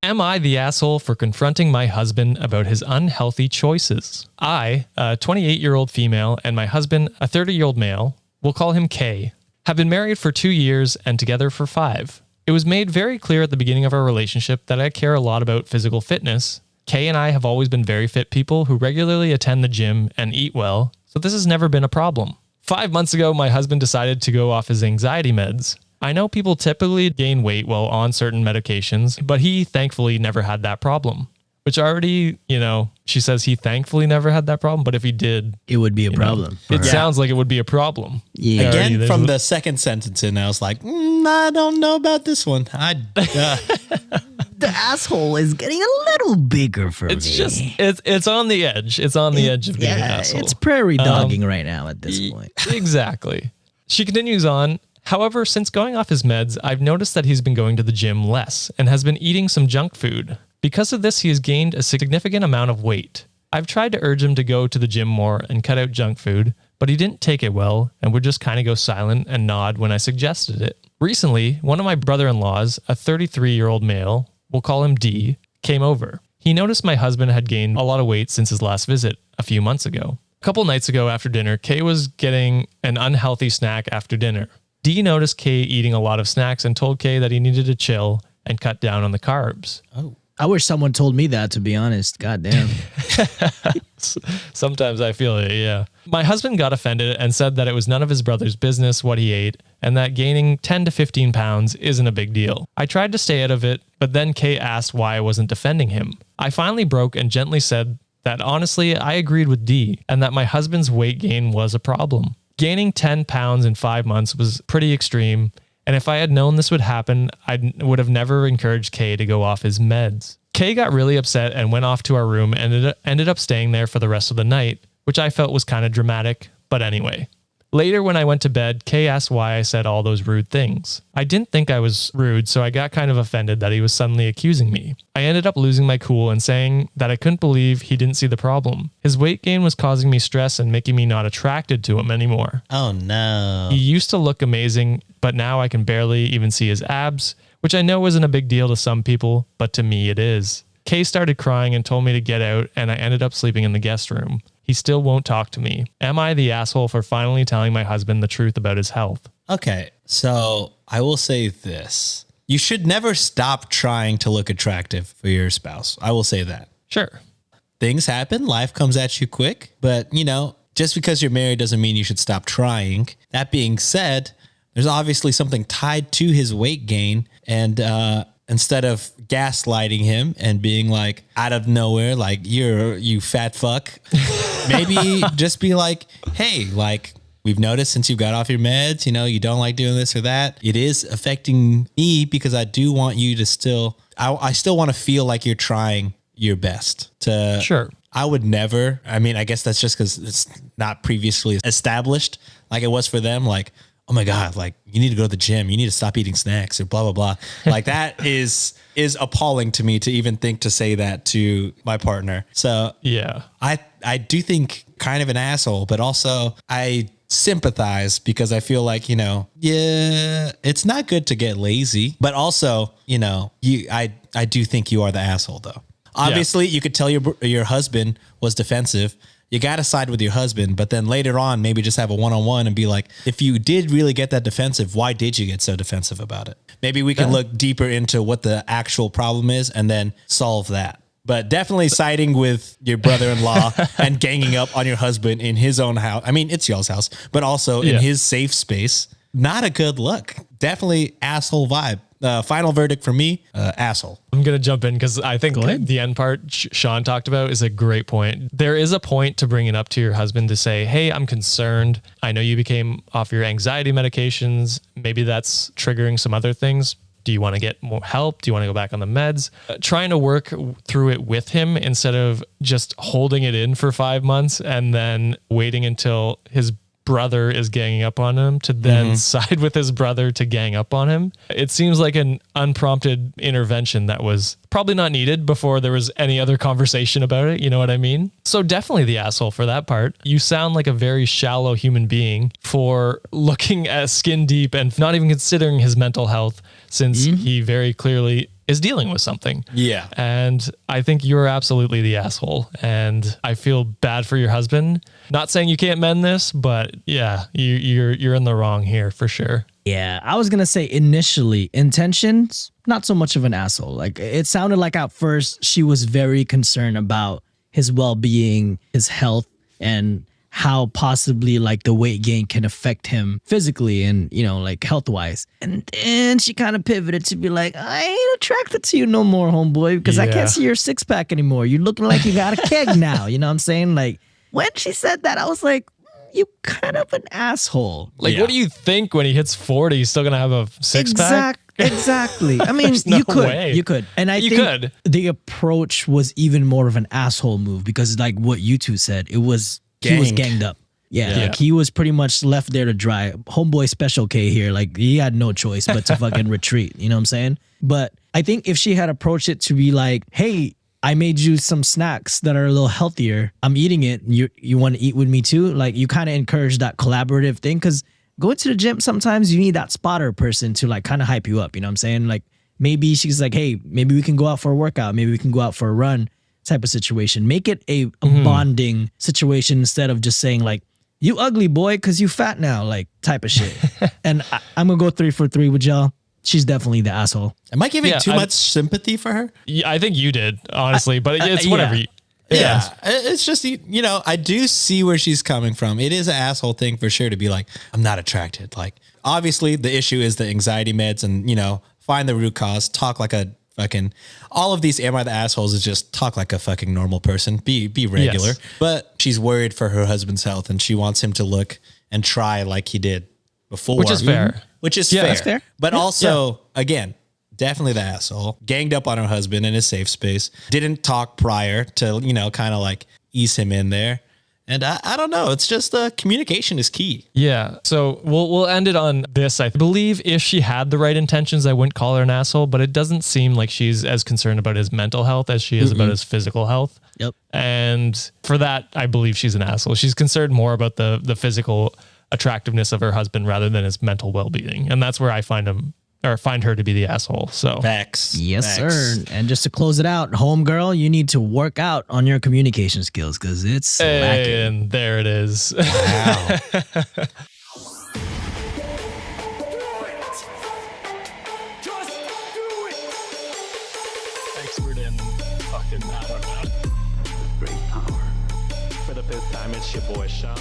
Am I the asshole for confronting my husband about his unhealthy choices? I, a 28-year-old female, and my husband, a 30-year-old male, we'll call him K, have been married for 2 years and together for 5. It was made very clear at the beginning of our relationship that I care a lot about physical fitness. Kay and I have always been very fit people who regularly attend the gym and eat well, so this has never been a problem. 5 months ago, my husband decided to go off his anxiety meds. I know people typically gain weight while on certain medications, but he thankfully never had that problem. Which already, she says he thankfully never had that problem, but if he did, it would be a problem. It sounds like it would be a problem. Yeah. Again, from the second sentence in, I was like, I don't know about this one. The asshole is getting a little bigger for me. It's on the edge. It's on the edge of being an asshole. It's prairie dogging right now at this point. Exactly. She continues on. However, since going off his meds, I've noticed that he's been going to the gym less and has been eating some junk food. Because of this, he has gained a significant amount of weight. I've tried to urge him to go to the gym more and cut out junk food, but he didn't take it well and would just kind of go silent and nod when I suggested it. Recently, one of my brother-in-laws, a 33-year-old male, we'll call him D, came over. He noticed my husband had gained a lot of weight since his last visit a few months ago. A couple nights ago after dinner, Kay was getting an unhealthy snack after dinner. D noticed Kay eating a lot of snacks and told Kay that he needed to chill and cut down on the carbs. Oh. I wish someone told me that, to be honest. God damn. Sometimes I feel it, yeah. My husband got offended and said that it was none of his brother's business what he ate and that gaining 10 to 15 pounds isn't a big deal. I tried to stay out of it, but then Kay asked why I wasn't defending him. I finally broke and gently said that honestly, I agreed with D and that my husband's weight gain was a problem. Gaining 10 pounds in 5 months was pretty extreme. And if I had known this would happen, I would have never encouraged Kay to go off his meds. Kay got really upset and went off to our room and ended up staying there for the rest of the night, which I felt was kind of dramatic, but anyway. Later when I went to bed, Kay asked why I said all those rude things. I didn't think I was rude, so I got kind of offended that he was suddenly accusing me. I ended up losing my cool and saying that I couldn't believe he didn't see the problem. His weight gain was causing me stress and making me not attracted to him anymore. Oh no. He used to look amazing, but now I can barely even see his abs, which I know isn't a big deal to some people, but to me it is. Kay started crying and told me to get out, and I ended up sleeping in the guest room. He still won't talk to me. Am I the asshole for finally telling my husband the truth about his health? Okay, so I will say this. You should never stop trying to look attractive for your spouse. I will say that. Sure. Things happen. Life comes at you quick. But, just because you're married doesn't mean you should stop trying. That being said, there's obviously something tied to his weight gain. And instead of gaslighting him and being like out of nowhere, like you fat fuck, maybe just be like, hey, like we've noticed since you got off your meds, you don't like doing this or that. It is affecting me because I do want you to I still want to feel like you're trying your best to. Sure. I would never. I mean, I guess that's just because it's not previously established like it was for them. Like, oh my God, like you need to go to the gym. You need to stop eating snacks or blah, blah, blah. Like that is appalling to me to even think to say that to my partner. So yeah, I do think kind of an asshole, but also I sympathize because I feel like, it's not good to get lazy, but also, I do think you are the asshole though. Obviously you could tell your husband was defensive. You got to side with your husband, but then later on, maybe just have a one-on-one and be like, if you did really get that defensive, why did you get so defensive about it? Maybe we can look deeper into what the actual problem is and then solve that. But definitely siding with your brother-in-law and ganging up on your husband in his own house. I mean, it's y'all's house, but also in his safe space. Not a good look. Definitely asshole vibe. Final verdict for me, asshole. I'm going to jump in because I think the end part Sean talked about is a great point. There is a point to bring it up to your husband to say, hey, I'm concerned. I know you became off your anxiety medications. Maybe that's triggering some other things. Do you want to get more help? Do you want to go back on the meds? Trying to work through it with him instead of just holding it in for 5 months and then waiting until his brother is ganging up on him to then side with his brother to gang up on him. It seems like an unprompted intervention that was probably not needed before there was any other conversation about it. You know what I mean? So definitely the asshole for that part. You sound like a very shallow human being for looking at skin deep and not even considering his mental health, since he very clearly is dealing with something. Yeah. And I think you're absolutely the asshole. And I feel bad for your husband. Not saying you can't mend this, but yeah, you're in the wrong here for sure. Yeah, I was going to say initially, intentions, not so much of an asshole. Like, it sounded like at first she was very concerned about his well-being, his health, and how possibly like the weight gain can affect him physically and, you know, like health-wise. And then she kind of pivoted to be like, I ain't attracted to you no more, homeboy, because I can't see your six-pack anymore. You're looking like you got a keg now. You know what I'm saying? Like, when she said that, I was like, you kind of an asshole. Like, what do you think when he hits 40, he's still going to have a six-pack? Exactly. I mean, no you could. way. You could. And I think the approach was even more of an asshole move because, like what you two said, he was ganged up. Yeah, like he was pretty much left there to dry. Homeboy Special K here, like he had no choice but to fucking retreat. You know what I'm saying? But I think if she had approached it to be like, hey, I made you some snacks that are a little healthier. I'm eating it. You want to eat with me too? Like, you kind of encourage that collaborative thing, because going to the gym, sometimes you need that spotter person to like kind of hype you up. You know what I'm saying? Like, maybe she's like, hey, maybe we can go out for a workout. Maybe we can go out for a run type of situation. Make it a bonding situation instead of just saying like, you ugly boy because you fat now, like type of shit. And I'm going to go 3 for 3 with y'all. She's definitely the asshole. Am I giving too much sympathy for her? Yeah, I think you did, honestly, but it's whatever. Yeah. It's just, you know, I do see where she's coming from. It is an asshole thing for sure to be like, I'm not attracted. Like, obviously the issue is the anxiety meds and, you know, find the root cause, talk like a fucking, all of these Am I the Assholes is just talk like a fucking normal person, be regular. Yes. But she's worried for her husband's health and she wants him to look and try like he did before. Which is fair. Which is fair. But also, again, definitely the asshole. Ganged up on her husband in his safe space. Didn't talk prior to, you know, kind of like ease him in there. And I don't know. It's just communication is key. Yeah. So we'll end it on this. I believe if she had the right intentions, I wouldn't call her an asshole, but it doesn't seem like she's as concerned about his mental health as she is about his physical health. Yep. And for that, I believe she's an asshole. She's concerned more about the physical attractiveness of her husband rather than his mental well-being. And that's where I find her to be the asshole. So facts. Yes, sir. And just to close it out, homegirl, you need to work out on your communication skills because it's lacking. And there it is. Wow. Expert in fucking, I don't know. Great power. For the 5th time, it's your boy Sean.